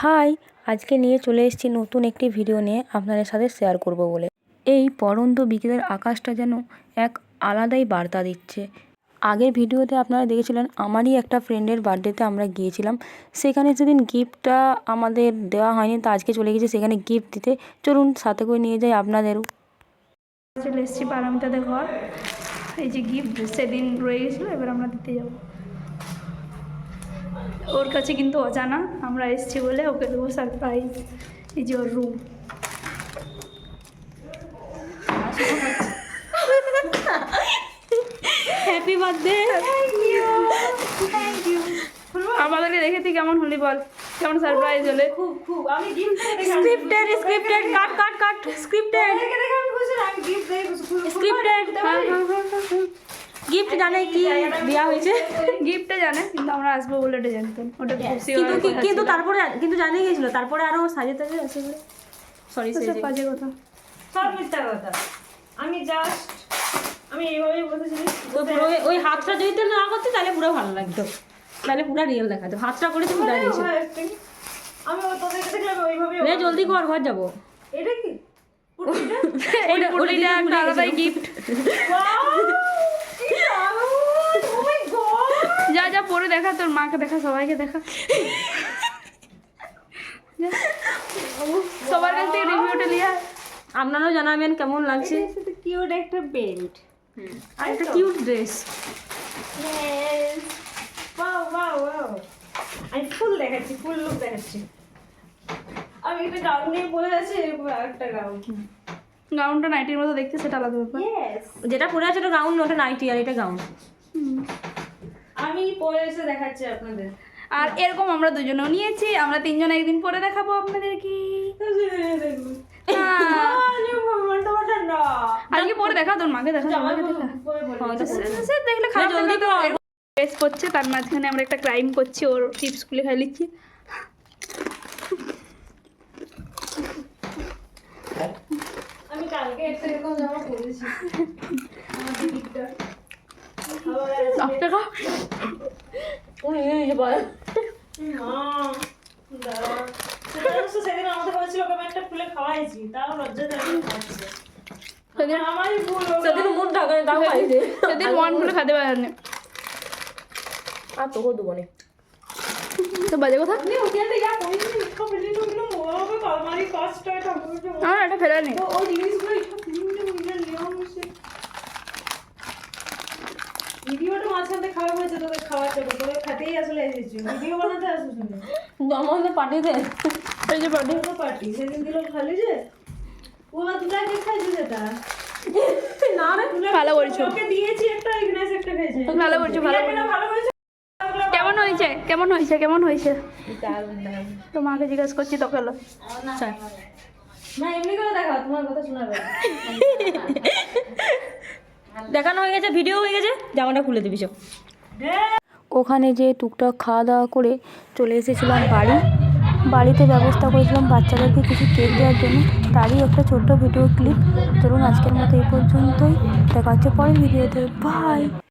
High, আজকে নিয়ে চলে এসেছি নতুন একটি ভিডিও নিয়ে আপনাদের সাথে শেয়ার করব বলে। এই পড়ন্ত বিকেলের আকাশটা যেন এক আলাদাই বার্তা দিচ্ছে। আগের ভিডিওতে আপনারা দেখেছিলেন আমারই একটা ফ্রেন্ডের বার্থডেতে আমরা গিয়েছিলাম। সেখানে সেদিন গিফটটা আমাদের দেওয়া হয়নি, তো আজকে চলে গেছি সেখানে গিফট দিতে। চলুন সাথে করে নিয়ে যাই আপনাদেরও। চলে এসেছি পারমিতাদের ঘর। এই যে গিফট সেদিন রয়ে গেছিলো, এবার আমরা দিতে যাব। ওর কাছে কিন্তু অজানা আমরা এসেছি বলে ওকে দেবো সারপ্রাইজ। এই যে ওর room. Happy birthday. Thank you. আমাদেরকে দেখে তুই কেমন হলি বল, কেমন সারপ্রাইজ হলে? খুব খুব আমি গিফট স্ক্রিপ্টেড কাট স্ক্রিপ্টেড গিফট জানে কি দেওয়া হয়েছে, গিফটটা জানে কিন্তু আমরা আসবো বলে ওটা জানতাম। ওটা কিন্তু তারপরে জানিয়ে গেছিল, তারপরে আরো সাজে তাজে আছে। সরি বাজে কথা, সব মিথ্যা কথা। আমি এইভাবেই বসেছিলি, তো পুরো ওই হাতটা যদি তো না করতে তাহলে পুরো ভালো লাগতো, তাহলে পুরো রিয়েল দেখাতো। হাতটা করেছে পুরো দিয়েছে। আমি তোদেরকে দেখলাম ওইভাবেই। রে জলদি কর, ঘর যাবো। এটা কি ওটা একটা আলাদাই গিফট। যা যা পরে দেখা, তোর মাকে দেখা, সবাইকে দেখা, সবার কাছ থেকে রিভিউটা নিয়ে। আপনারাও জানাবেন কেমন লাগছে। কিউট একটা বেল্ট আর একটা কিউট ড্রেস। আমি ফুল দেখাচ্ছি, ফুল লুক দেখাচ্ছি। আমি একটা গাউন নিয়ে পরে আছি, একটা গাউন। গাউনটা নাইটির মতো দেখতে, সেটা আলাদা ব্যাপার। যেটা পরে আছে ওটা গাউন, ওটা নাইটি, আর এটা গাউন। আমি পরে এসে দেখাচ্ছি আপনাদের। আর এরকম আমরা দুজনেও নিয়েছি, আমরা তিনজন একদিন পরে দেখাবো আপনাদের কি। আজকে পরে দেখা, তোর মাকে দেখা, সবাইকে দেখা। সে দেখলে খারাপ জলদি তো ড্রেস করছে, তার মাঝখানে আমরা একটা ক্রাইম করছি, ওর চিপস গুলি খাই লিখছি। আমি কালকে একটা এরকম জামা পরেছি। সেদিন আমাদের বলেছিল আমি একটা ফুলে খাওয়াইছি, তাও লজ্জা খাচ্ছে। আমারই ভুল, সেদিন মুড ঢাকা তাও খাইছে। সেদিন মন ভুলে খেতে পারেনি। আর তোকে দেবো না তো বাজে কথা, আমার এটা ফেরা নেই। ভিডিওটা মাঝখানে খাওয়া হয়েছে, তোদের খাওয়াতে তোদের খেতেই আসলে এসেছি, ভিডিও বানাতে আসিস না। আমাদের পার্টিতে এই যে বার্থডে পার্টি সেদিন দিল খালি যে ওরা দুটা কেক খাইছে, সেটা না রে ভালো করেছো, ওকে দিয়েছি একটা, ইগনেস একটা খাইছে। ভালো করেছো, ভালো করেছো। ভালো হয়েছে। কেমন হয়েছে, কেমন হয়েছে, কেমন হয়েছে? তো মাকে জিজ্ঞেস করছি তো কেলো। না এমনি করে দেখাও, তোমার কথা শোনাবে। দেখানো হয়ে গেছে, ভিডিও হয়ে গেছে, জামাটা খুলে দিবি সব। ওখানে যে টুকটাক খাওয়া দাওয়া করে চলে এসেছিলাম বাড়িতে ব্যবস্থা করেছিলাম বাচ্চাদেরকে কিছু কেক দেওয়ার জন্য, তারই একটা ছোট্ট ভিডিও ক্লিপ। চলুন আজকের মতো এই পর্যন্তই, দেখা হচ্ছে পরের ভিডিওতে। বাই।